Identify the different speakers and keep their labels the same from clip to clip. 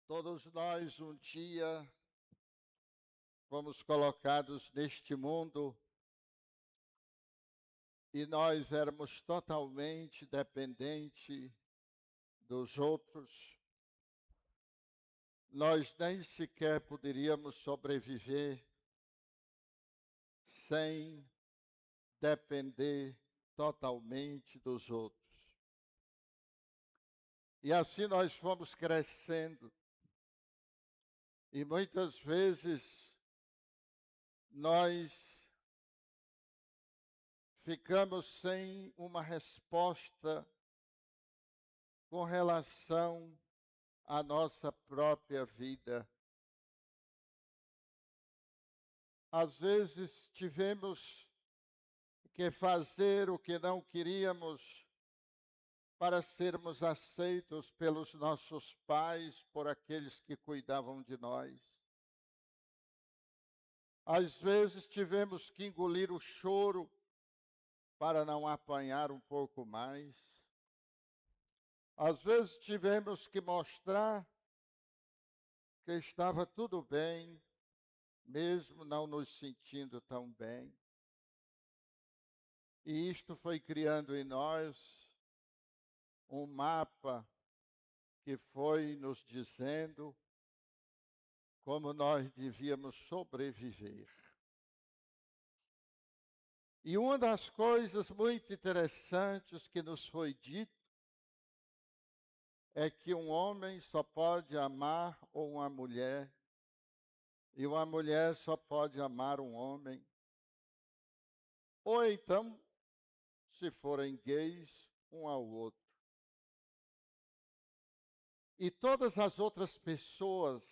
Speaker 1: Todos nós, um dia, fomos colocados neste mundo e nós éramos totalmente dependentes dos outros. Nós nem sequer poderíamos sobreviver sem depender totalmente dos outros. E assim nós fomos crescendo. E muitas vezes nós ficamos sem uma resposta com relação à nossa própria vida. Às vezes tivemos que fazer o que não queríamos para sermos aceitos pelos nossos pais, por aqueles que cuidavam de nós. Às vezes tivemos que engolir o choro para não apanhar um pouco mais. Às vezes tivemos que mostrar que estava tudo bem, mesmo não nos sentindo tão bem. E isto foi criando em nós um mapa que foi nos dizendo como nós devíamos sobreviver. E uma das coisas muito interessantes que nos foi dito é que um homem só pode amar uma mulher, e uma mulher só pode amar um homem. Ou então, se forem gays, um ao outro. E todas as outras pessoas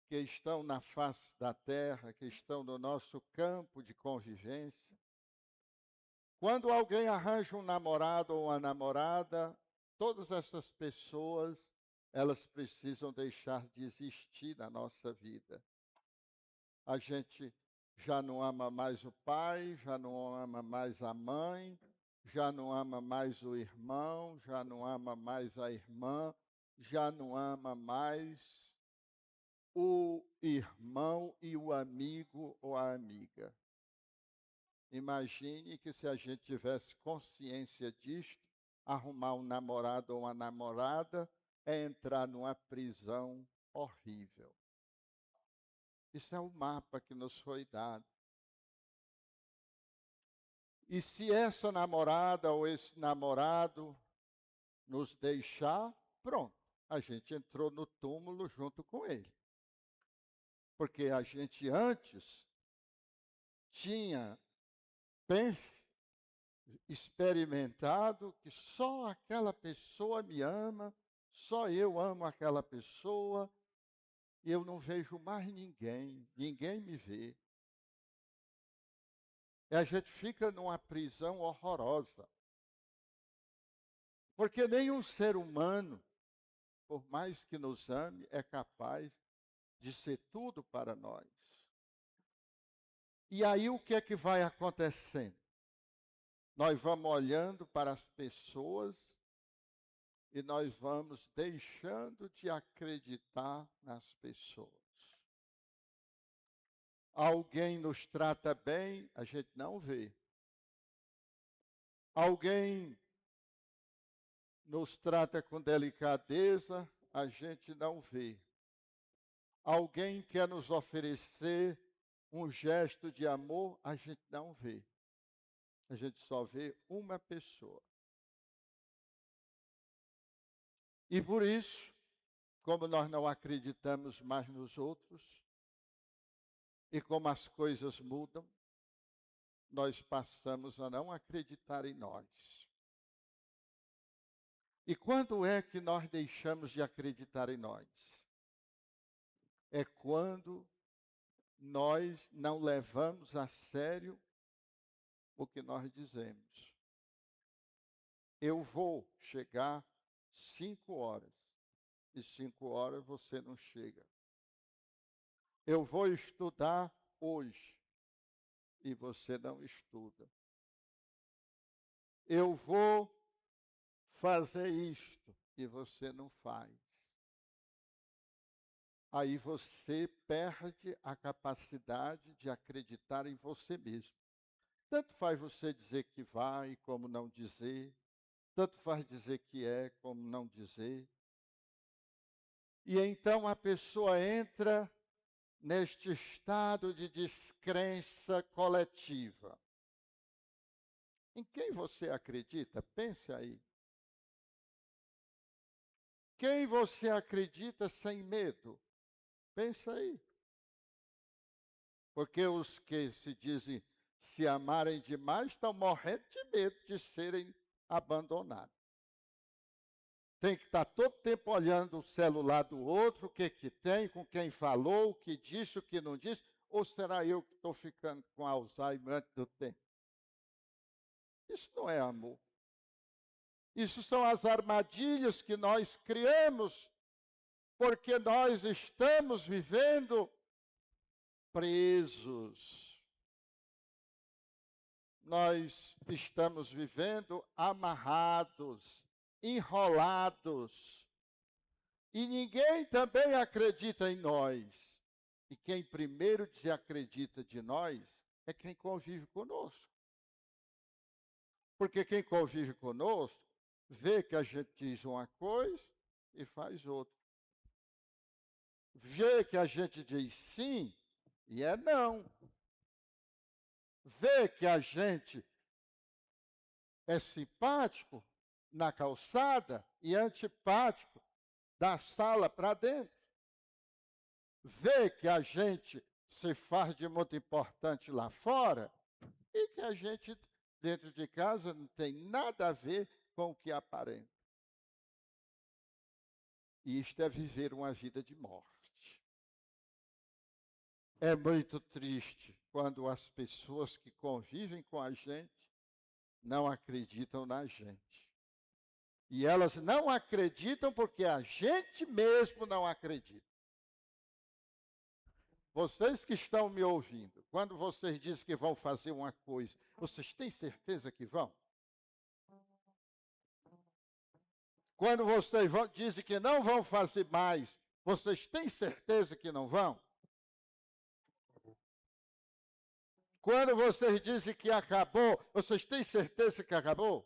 Speaker 1: que estão na face da terra, que estão no nosso campo de convivência, quando alguém arranja um namorado ou uma namorada, todas essas pessoas, elas precisam deixar de existir na nossa vida. A gente já não ama mais o pai, já não ama mais a mãe, já não ama mais o irmão, já não ama mais a irmã, já não ama mais o irmão e o amigo ou a amiga. Imagine que se a gente tivesse consciência disto, arrumar um namorado ou uma namorada é entrar numa prisão horrível. Isso é o mapa que nos foi dado. E se essa namorada ou esse namorado nos deixar, pronto, a gente entrou no túmulo junto com ele. Porque a gente antes tinha experimentado que só aquela pessoa me ama, só eu amo aquela pessoa, e eu não vejo mais ninguém, ninguém me vê. E a gente fica numa prisão horrorosa. Porque nenhum ser humano, por mais que nos ame, é capaz de ser tudo para nós. E aí o que é que vai acontecendo? Nós vamos olhando para as pessoas e nós vamos deixando de acreditar nas pessoas. Alguém nos trata bem, a gente não vê. Alguém nos trata com delicadeza, a gente não vê. Alguém quer nos oferecer um gesto de amor, a gente não vê. A gente só vê uma pessoa. E por isso, como nós não acreditamos mais nos outros, e como as coisas mudam, nós passamos a não acreditar em nós. E quando é que nós deixamos de acreditar em nós? É quando nós não levamos a sério o que nós dizemos. Eu vou chegar 5 horas, e 5 horas você não chega. Eu vou estudar hoje, e você não estuda. Eu vou fazer isto, e você não faz. aí você perde a capacidade de acreditar em você mesmo. Tanto faz você dizer que vai, como não dizer. Tanto faz dizer que é, como não dizer. E então a pessoa entra neste estado de descrença coletiva. Em quem você acredita? Pense aí. Quem você acredita sem medo? Pense aí. Porque os que se dizem se amarem demais estão morrendo de medo de serem abandonados. Tem que estar todo tempo olhando o celular do outro, o que tem, com quem falou, o que disse, o que não disse. Ou será eu que estou ficando com Alzheimer antes do tempo? Isso não é amor. Isso são as armadilhas que nós criamos, porque nós estamos vivendo presos. Nós estamos vivendo amarrados, enrolados. E ninguém também acredita em nós. E quem primeiro desacredita de nós é quem convive conosco. Porque quem convive conosco vê que a gente diz uma coisa e faz outra. Vê que a gente diz sim e é não. Vê que a gente é simpático na calçada e antipático da sala para dentro. Vê que a gente se faz de muito importante lá fora e que a gente, dentro de casa, não tem nada a ver com o que aparenta. E isto é viver uma vida de morte. É muito triste quando as pessoas que convivem com a gente não acreditam na gente. E elas não acreditam porque a gente mesmo não acredita. Vocês que estão me ouvindo, quando vocês dizem que vão fazer uma coisa, vocês têm certeza que vão? Quando vocês dizem que não vão fazer mais, vocês têm certeza que não vão? Quando vocês dizem que acabou, vocês têm certeza que acabou?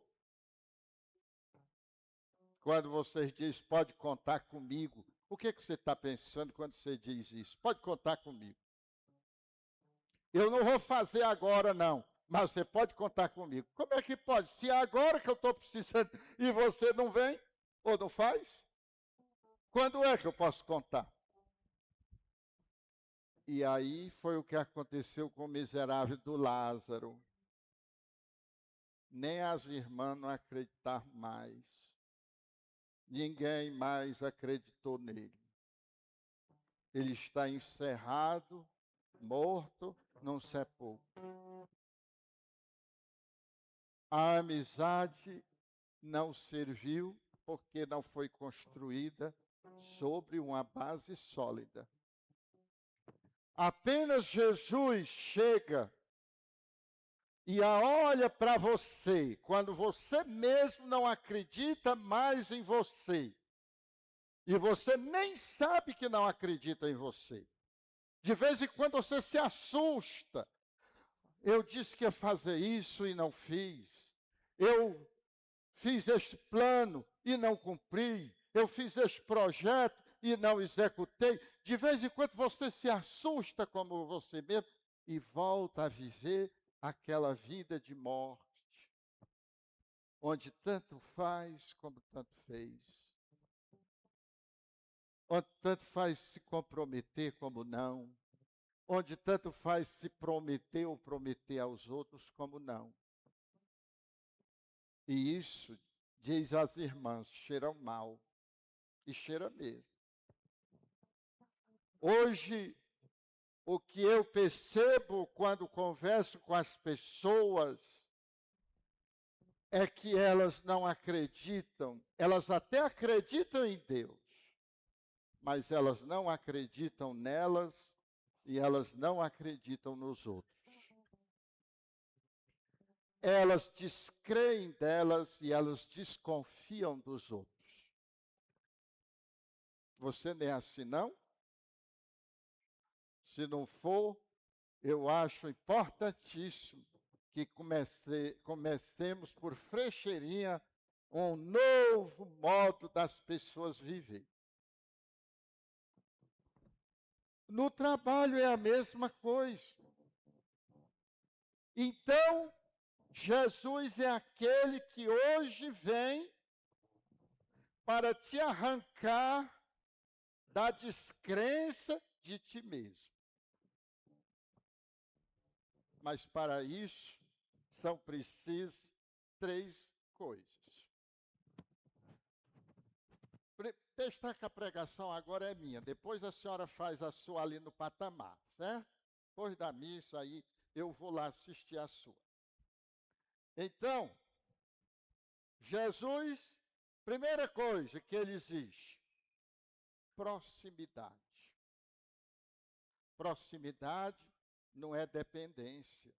Speaker 1: Quando vocês dizem, pode contar comigo, o que você está pensando quando você diz isso? Pode contar comigo. Eu não vou fazer agora, não, mas você pode contar comigo. Como é que pode? Se é agora que eu estou precisando e você não vem ou não faz, quando é que eu posso contar? E aí foi o que aconteceu com o miserável do Lázaro. Nem as irmãs não acreditaram mais. Ninguém mais acreditou nele. Ele está encerrado, morto, num sepulcro. A amizade não serviu porque não foi construída sobre uma base sólida. Apenas Jesus chega e olha para você, quando você mesmo não acredita mais em você, e você nem sabe que não acredita em você. De vez em quando você se assusta. Eu disse que ia fazer isso e não fiz. Eu fiz este plano e não cumpri. Eu fiz este projeto e não executei. De vez em quando você se assusta como você mesmo e volta a viver aquela vida de morte, onde tanto faz como tanto fez. Onde tanto faz se comprometer como não. Onde tanto faz se prometer ou prometer aos outros como não. E isso, diz as irmãs, cheira mal. E cheira mesmo. Hoje, o que eu percebo quando converso com as pessoas é que elas não acreditam, elas até acreditam em Deus, mas elas não acreditam nelas e elas não acreditam nos outros. Elas descreem delas e elas desconfiam dos outros. Você não é assim, não? Se não for, eu acho importantíssimo que comecemos por frecheirinha um novo modo das pessoas viver. No trabalho é a mesma coisa. Então, Jesus é aquele que hoje vem para te arrancar da descrença de ti mesmo. Mas para isso, são precisas 3 coisas. Deixa que a pregação agora é minha. Depois a senhora faz a sua ali no patamar, certo? Depois da missa aí, eu vou lá assistir a sua. Então, Jesus, primeira coisa que ele exige, proximidade. Proximidade não é dependência.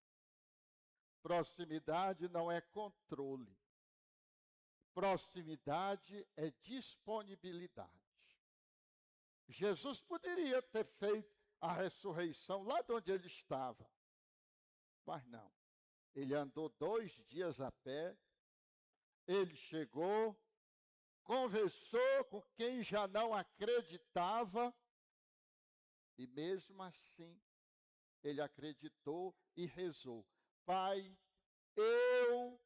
Speaker 1: Proximidade não é controle. Proximidade é disponibilidade. Jesus poderia ter feito a ressurreição lá de onde ele estava, mas não. Ele andou 2 dias a pé, ele chegou, conversou com quem já não acreditava, e mesmo assim, ele acreditou e rezou. Pai, eu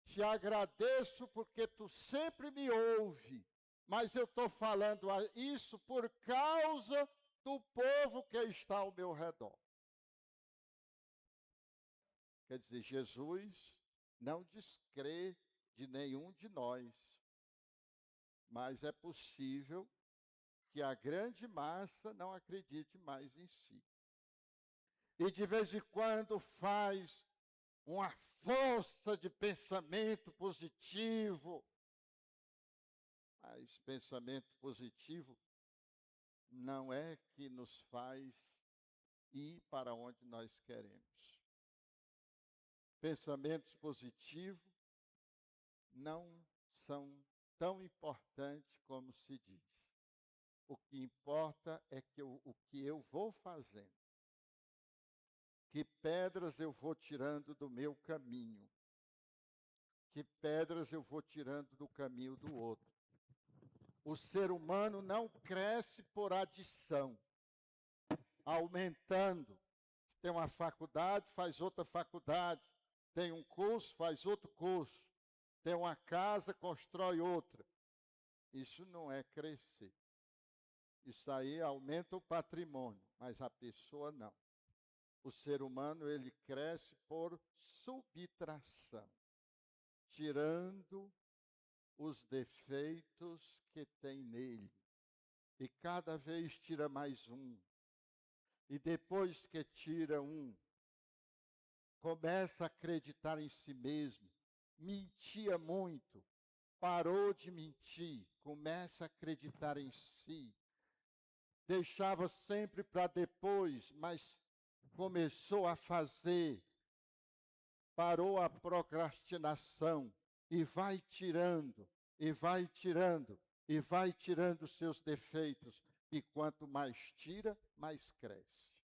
Speaker 1: te agradeço porque tu sempre me ouve, mas eu estou falando isso por causa do povo que está ao meu redor. Quer dizer, Jesus não descrê de nenhum de nós, mas é possível que a grande massa não acredite mais em si. E de vez em quando faz uma força de pensamento positivo. Mas pensamento positivo não é que nos faz ir para onde nós queremos. Pensamentos positivos não são tão importantes como se diz. O que importa é que o que eu vou fazendo. Que pedras eu vou tirando do meu caminho. Que pedras eu vou tirando do caminho do outro. O ser humano não cresce por adição, aumentando. Tem uma faculdade, faz outra faculdade. Tem um curso, faz outro curso. Tem uma casa, constrói outra. Isso não é crescer. Isso aí aumenta o patrimônio, mas a pessoa não. O ser humano, ele cresce por subtração, tirando os defeitos que tem nele. E cada vez tira mais um. E depois que tira um, começa a acreditar em si mesmo. Mentia muito, parou de mentir, começa a acreditar em si. Deixava sempre para depois, mas começou a fazer. Parou a procrastinação e vai tirando, e vai tirando, e vai tirando seus defeitos. E quanto mais tira, mais cresce.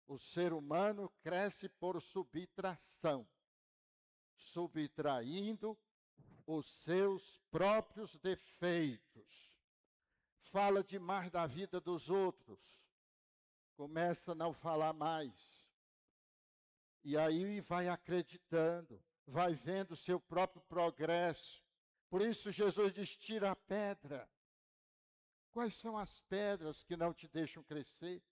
Speaker 1: O ser humano cresce por subtração, subtraindo os seus próprios defeitos. Fala demais da vida dos outros, começa a não falar mais. E aí vai acreditando, vai vendo o seu próprio progresso. Por isso Jesus diz, tira a pedra. Quais são as pedras que não te deixam crescer?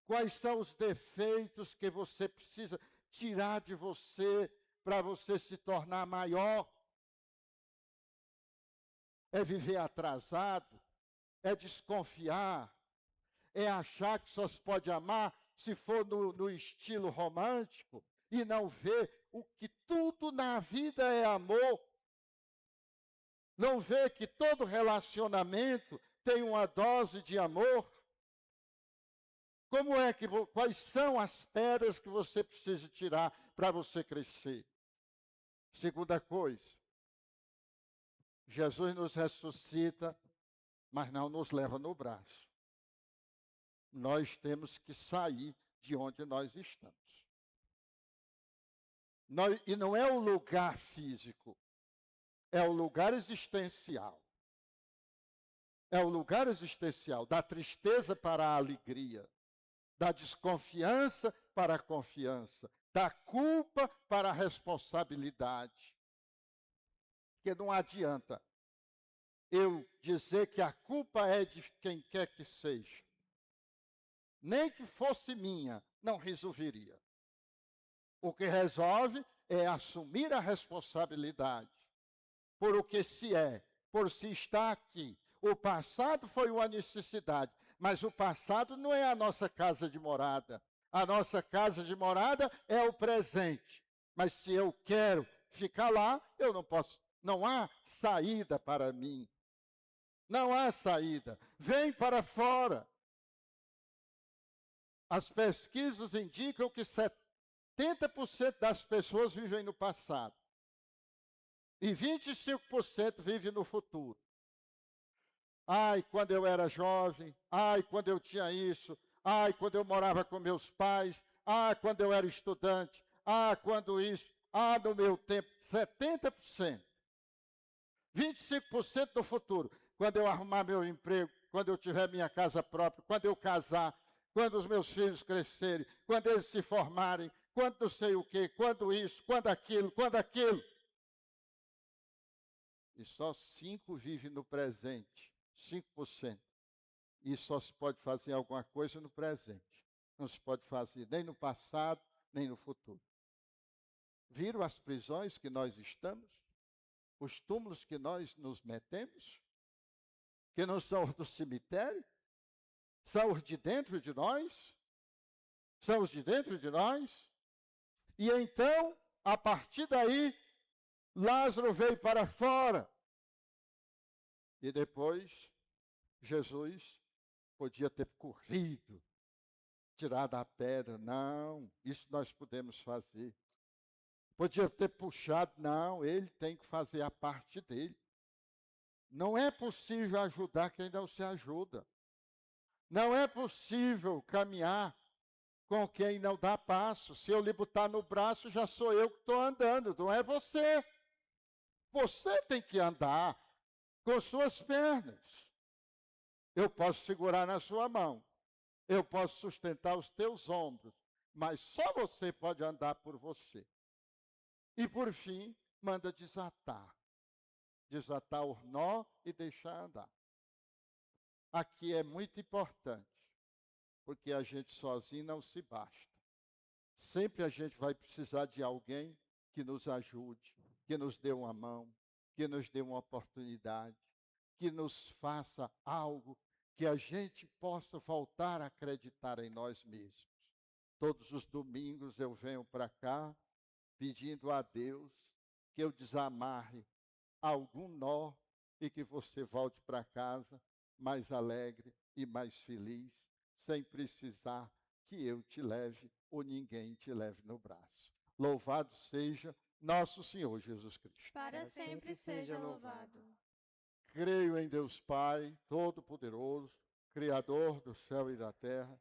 Speaker 1: Quais são os defeitos que você precisa tirar de você para você se tornar maior? É viver atrasado? É desconfiar? É achar que só se pode amar se for no estilo romântico e não ver o que tudo na vida é amor? Não ver que todo relacionamento tem uma dose de amor? Quais são as pedras que você precisa tirar para você crescer? Segunda coisa, Jesus nos ressuscita mas não nos leva no braço. Nós temos que sair de onde nós estamos. E não é o lugar físico, é o lugar existencial. É o lugar existencial, da tristeza para a alegria, da desconfiança para a confiança, da culpa para a responsabilidade. Porque não adianta eu dizer que a culpa é de quem quer que seja. Nem que fosse minha, não resolveria. O que resolve é assumir a responsabilidade por o que se é, por se está aqui. O passado foi uma necessidade, mas o passado não é a nossa casa de morada. A nossa casa de morada é o presente. Mas se eu quero ficar lá, eu não posso. Não há saída para mim. Não há saída. Vem para fora. As pesquisas indicam que 70% das pessoas vivem no passado. E 25% vivem no futuro. Ai, quando eu era jovem. Ai, quando eu tinha isso. Ai, quando eu morava com meus pais. Ah, quando eu era estudante. Ah, quando isso. Ah, no meu tempo. 70%. 25% no futuro. Quando eu arrumar meu emprego. Quando eu tiver minha casa própria. Quando eu casar. Quando os meus filhos crescerem. Quando eles se formarem. Quando não sei o quê. Quando isso. Quando aquilo. Quando aquilo. E só 5% vive no presente. 5%. E só se pode fazer alguma coisa no presente. Não se pode fazer nem no passado, nem no futuro. Viram as prisões que nós estamos? Os túmulos que nós nos metemos? Que não são os do cemitério? São os de dentro de nós? São os de dentro de nós? E então, a partir daí, Lázaro veio para fora. E depois, Jesus podia ter corrido, tirado a pedra. Não, isso nós podemos fazer. Podia ter puxado. Não, ele tem que fazer a parte dele. Não é possível ajudar quem não se ajuda. Não é possível caminhar com quem não dá passo. Se eu lhe botar no braço, já sou eu que estou andando, não é você. Você tem que andar com suas pernas. Eu posso segurar na sua mão. Eu posso sustentar os teus ombros. Mas só você pode andar por você. E por fim, manda desatar. Desatar o nó e deixar andar. Aqui é muito importante. Porque a gente sozinho não se basta. Sempre a gente vai precisar de alguém que nos ajude, que nos dê uma mão, que nos dê uma oportunidade, que nos faça algo que a gente possa voltar a acreditar em nós mesmos. Todos os domingos eu venho para cá pedindo a Deus que eu desamarre algum nó e que você volte para casa mais alegre e mais feliz, sem precisar que eu te leve ou ninguém te leve no braço. Louvado seja nosso Senhor Jesus Cristo.
Speaker 2: Para sempre seja louvado.
Speaker 1: Creio em Deus Pai, Todo-Poderoso, Criador do céu e da terra,